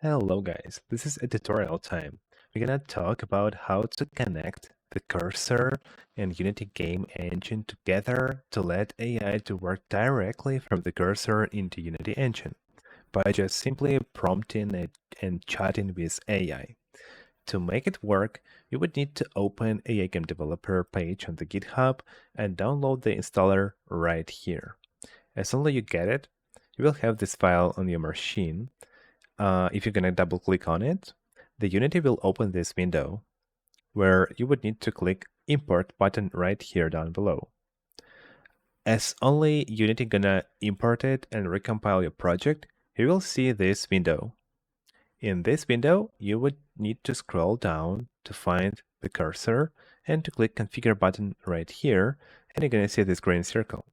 Hello guys, this is a tutorial time. We're gonna talk about how to connect the cursor and Unity game engine together to let AI to work directly from the cursor into Unity engine by just simply prompting it and chatting with AI. To make it work, you would need to open AI Game Developer page on the GitHub and download the installer right here. As soon as you get it, you will have this file on your machine. If you're going to double click on it, the Unity will open this window where you would need to click import button right here down below. As only Unity gonna import it and recompile your project, you will see this window. In this window, you would need to scroll down to find the cursor and to click configure button right here, and you're gonna see this green circle.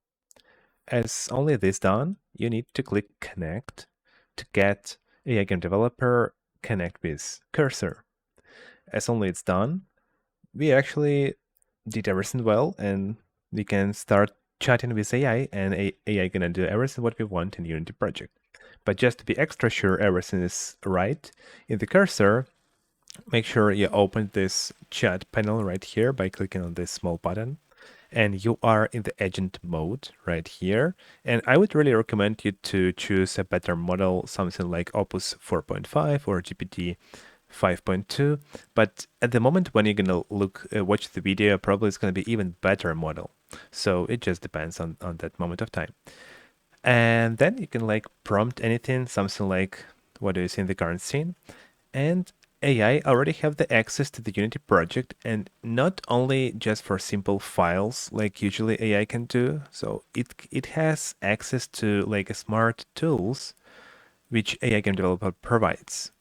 As only this done, you need to click connect to get AI Game Developer connect with cursor. As only it's done, we actually did everything well, and we can start chatting with AI, and AI gonna do everything what we want in Unity project. But just to be extra sure everything is right, in the cursor, make sure you open this chat panel right here by clicking on this small button. And you are in the agent mode right here. And I would really recommend you to choose a better model, something like Opus 4.5 or GPT 5.2. But at the moment when you're gonna watch the video, probably it's gonna be even better model. So it just depends on that moment of time. And then you can like prompt anything, something like what do you see in the current scene? And AI already have the access to the Unity project, and not only just for simple files like usually AI can do. So it has access to like smart tools which AI Game Developer provides.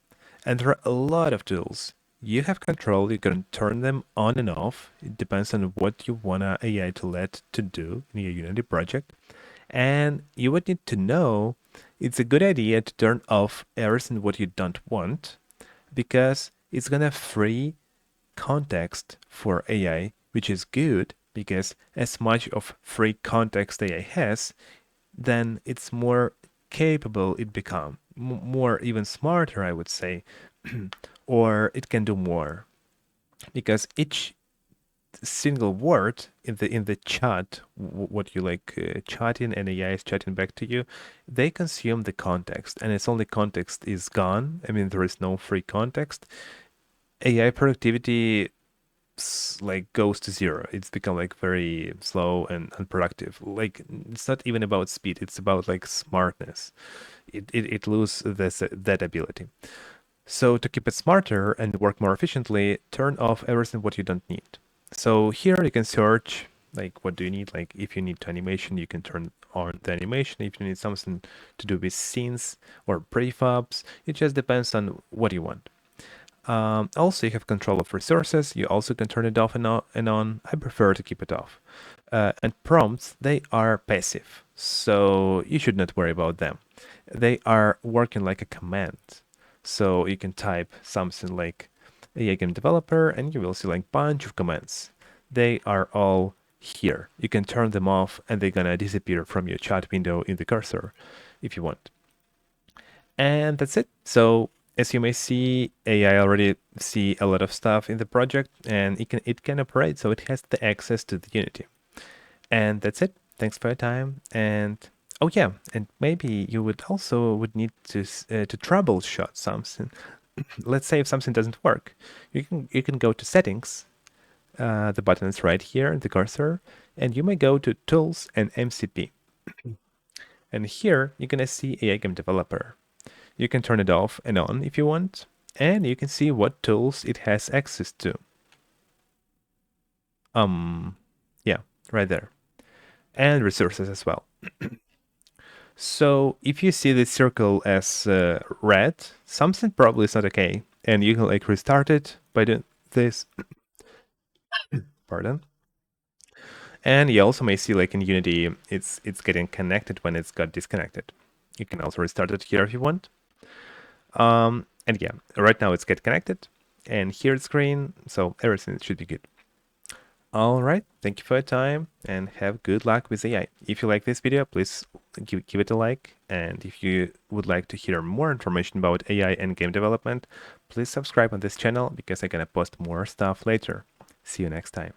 And there are a lot of tools. You have control, you can turn them on and off. It depends on what you want AI to let to do in your Unity project. And you would need to know it's a good idea to turn off everything what you don't want, because it's gonna free context for AI, which is good because as much of free context AI has, then it's more capable it become, more even smarter, I would say, or it can do more because each single word in the chat, what you like chatting and AI is chatting back to you, they consume the context, and as only context is gone, I mean there is no free context, AI productivity like goes to zero. It's become like very slow and unproductive. Like it's not even about speed, it's about like smartness. It loses that ability. So to keep it smarter and work more efficiently, turn off everything what you don't need. So here you can search like what do you need. Like if you need animation, you can turn on the animation. If you need something to do with scenes or prefabs, it just depends on what you want. Also, you have control of resources. You also can turn it off and on. I prefer to keep it off. And prompts, they are passive, so you should not worry about them. They are working like a command. So you can type something like AI Game Developer and you will see like bunch of commands. They are all here. You can turn them off and they're gonna disappear from your chat window in the cursor if you want. And that's it. So as you may see, AI already see a lot of stuff in the project and it can operate, so it has the access to the Unity. And that's it. Thanks for your time. And oh yeah, and maybe you would need to troubleshoot something. Let's say if something doesn't work, you can go to settings. The button is right here, the cursor, and you may go to Tools and MCP. And here you're gonna see AI Game Developer. You can turn it off and on if you want, and you can see what tools it has access to. Yeah, right there. And resources as well. So if you see this circle as red, something probably is not okay, and you can like restart it by doing this. Pardon. And you also may see like in Unity, it's getting connected when it's got disconnected. You can also restart it here if you want. And yeah, right now it's get connected, and here it's green, so everything should be good. All right, thank you for your time and have good luck with AI. If you like this video, please give it a like. And if you would like to hear more information about AI and game development, please subscribe on this channel because I'm gonna post more stuff later. See you next time.